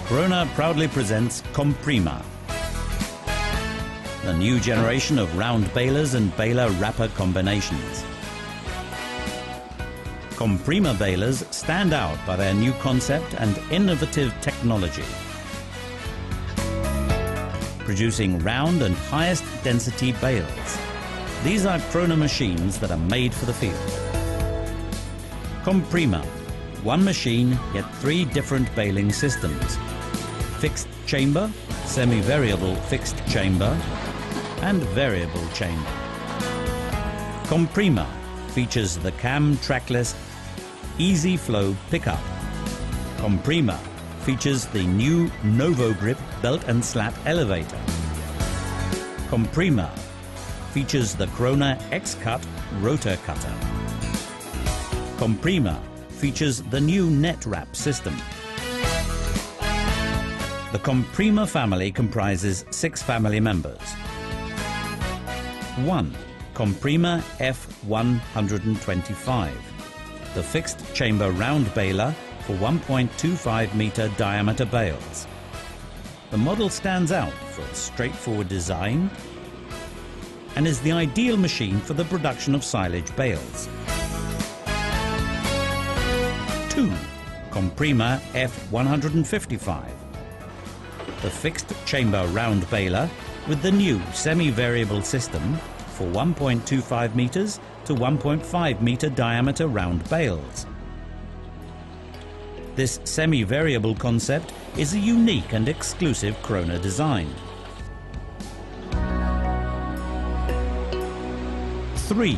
Krone proudly presents Comprima, the new generation of round balers and baler wrapper combinations. Comprima balers stand out by their new concept and innovative technology, producing round and highest density bales. These are Krone machines that are made for the field. Comprima, one machine yet three different baling systems: fixed chamber, semi-variable fixed chamber, and variable chamber. Comprima features the cam trackless easy flow pickup. Comprima features the new Novo Grip belt and slat elevator. Comprima features the Krone X-Cut rotor cutter. Comprima features the new net wrap system. The Comprima family comprises 6 family members. 1. Comprima F125, the fixed chamber round baler for 1.25 meter diameter bales. The model stands out for its straightforward design and is the ideal machine for the production of silage bales. 2. Comprima F155, the fixed chamber round baler with the new semi-variable system for 1.25 meters to 1.5 meter diameter round bales. This semi-variable concept is a unique and exclusive Krone design. 3.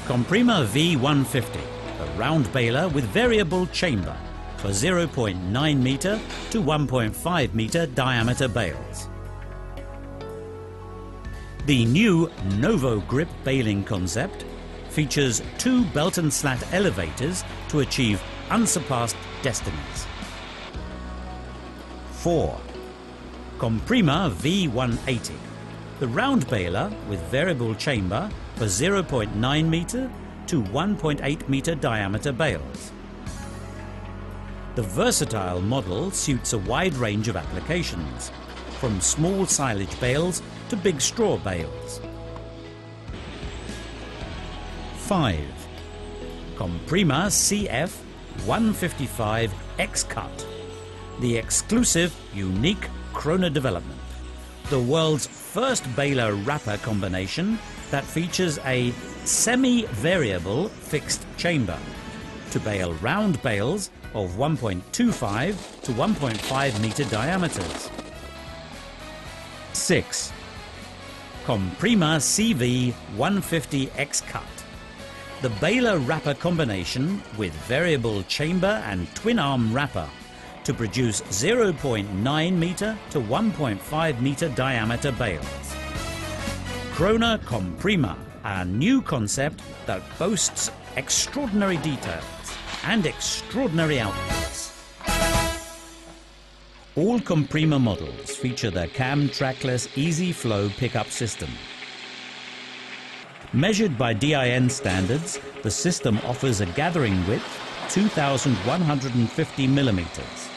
Comprima V150, a round baler with variable chamber for 0.9 meter to 1.5 meter diameter bales. The new Novo Grip baling concept features 2 belt and slat elevators to achieve unsurpassed destinies. 4. Comprima V180, the round baler with variable chamber for 0.9 meter to 1.8 meter diameter bales. The versatile model suits a wide range of applications, from small silage bales to big straw bales. 5. Comprima CF 155 X-Cut, the exclusive, unique Krone development. The world's first baler wrapper combination that features a semi-variable fixed chamber to bale round bales of 1.25 to 1.5 meter diameters. 6. Comprima CV 150 X-Cut, the baler wrapper combination with variable chamber and twin arm wrapper to produce 0.9 meter to 1.5 meter diameter bales. Krone Comprima, a new concept that boasts extraordinary details and extraordinary outputs. All Comprima models feature the cam trackless easy flow pickup system. Measured by DIN standards, the system offers a gathering width 2,150 millimeters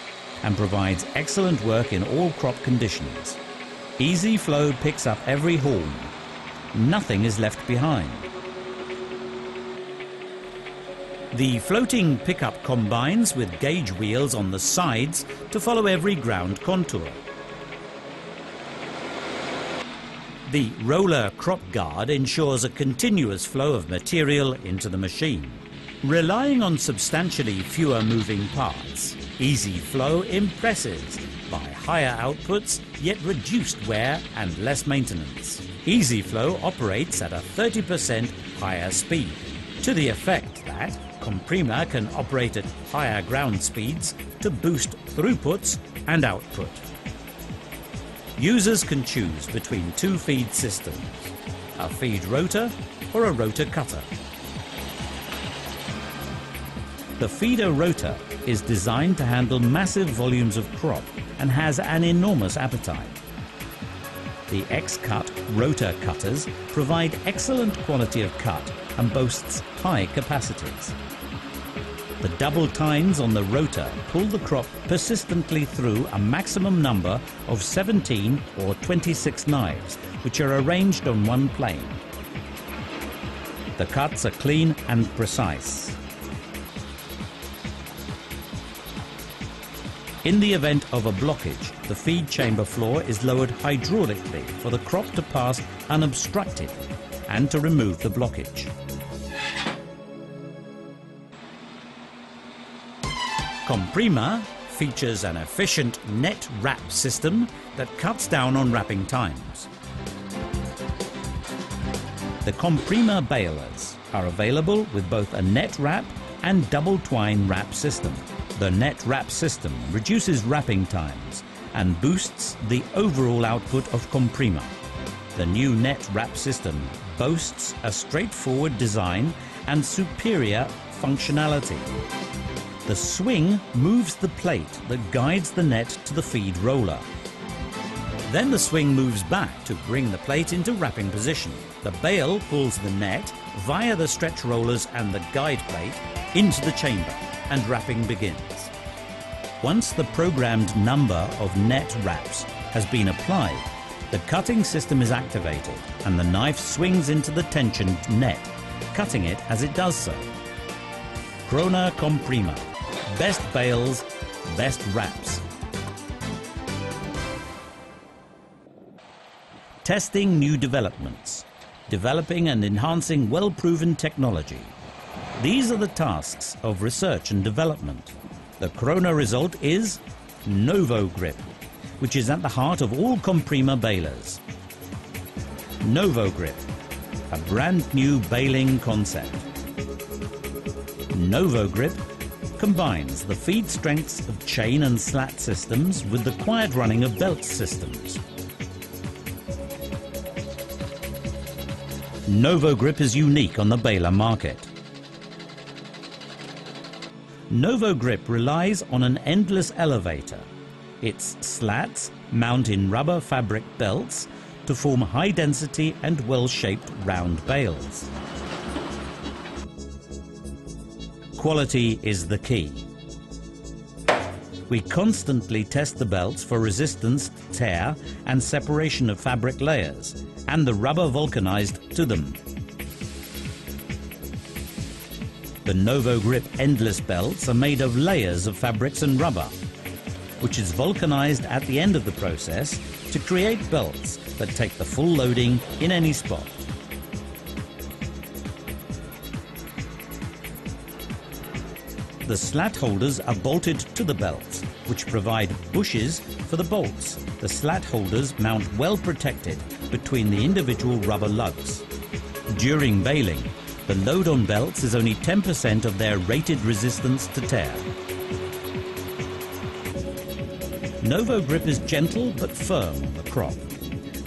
and provides excellent work in all crop conditions. Easy flow picks up every horn. Nothing is left behind. The floating pickup combines with gauge wheels on the sides to follow every ground contour. The roller crop guard ensures a continuous flow of material into the machine. Relying on substantially fewer moving parts, easy flow impresses by higher outputs yet reduced wear and less maintenance. Easy flow operates at a 30% higher speed, to the effect that Comprima can operate at higher ground speeds to boost throughputs and output. Users can choose between 2 feed systems, a feed rotor or a rotor cutter. The feeder rotor is designed to handle massive volumes of crop and has an enormous appetite. The X-Cut rotor cutters provide excellent quality of cut and boasts high capacities. The double tines on the rotor pull the crop persistently through a maximum number of 17 or 26 knives, which are arranged on one plane. The cuts are clean and precise. In the event of a blockage, the feed chamber floor is lowered hydraulically for the crop to pass unobstructed and to remove the blockage. Comprima features an efficient net wrap system that cuts down on wrapping times. The Comprima balers are available with both a net wrap and double twine wrap system. The net wrap system reduces wrapping times and boosts the overall output of Comprima. The new net wrap system boasts a straightforward design and superior functionality. The swing moves the plate that guides the net to the feed roller. Then the swing moves back to bring the plate into wrapping position. The bale pulls the net via the stretch rollers and the guide plate into the chamber, and wrapping begins. Once the programmed number of net wraps has been applied, the cutting system is activated and the knife swings into the tensioned net, cutting it as it does so. Krone Comprima. Best bales, best wraps. Testing new developments. Developing and enhancing well-proven technology. These are the tasks of research and development. The Krone result is NovoGrip, which is at the heart of all Comprima balers. NovoGrip, a brand new baling concept. NovoGrip combines the feed strengths of chain and slat systems with the quiet running of belt systems. NovoGrip is unique on the baler market. NovoGrip relies on an endless elevator. Its slats mount in rubber fabric belts to form high-density and well-shaped round bales. Quality is the key. We constantly test the belts for resistance, tear, and separation of fabric layers, and the rubber vulcanized to them. The NovoGrip endless belts are made of layers of fabrics and rubber, which is vulcanized at the end of the process to create belts that take the full loading in any spot. The slat holders are bolted to the belts, which provide bushes for the bolts. The slat holders mount well protected between the individual rubber lugs. During baling, the load on belts is only 10% of their rated resistance to tear. NovoGrip is gentle but firm on the crop.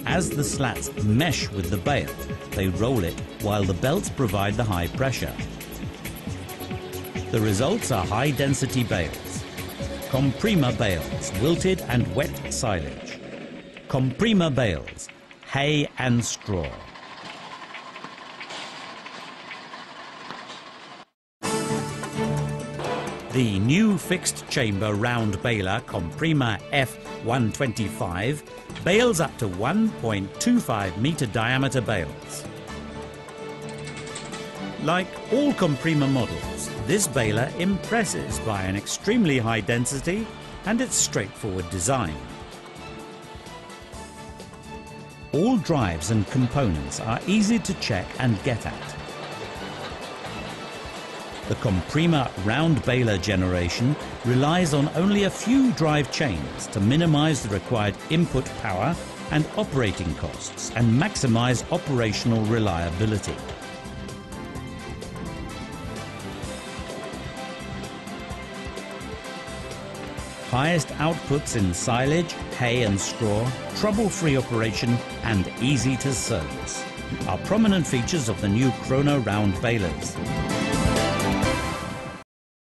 As the slats mesh with the bale, they roll it while the belts provide the high pressure. The results are high-density bales. Comprima bales, wilted and wet silage. Comprima bales, hay and straw. The new fixed chamber round baler Comprima F125 bales up to 1.25 meter diameter bales. Like all Comprima models, this baler impresses by an extremely high density and its straightforward design. All drives and components are easy to check and get at. The Comprima round baler generation relies on only a few drive chains to minimize the required input power and operating costs and maximize operational reliability. Highest outputs in silage, hay and straw, trouble-free operation and easy to service are prominent features of the new Krone round balers.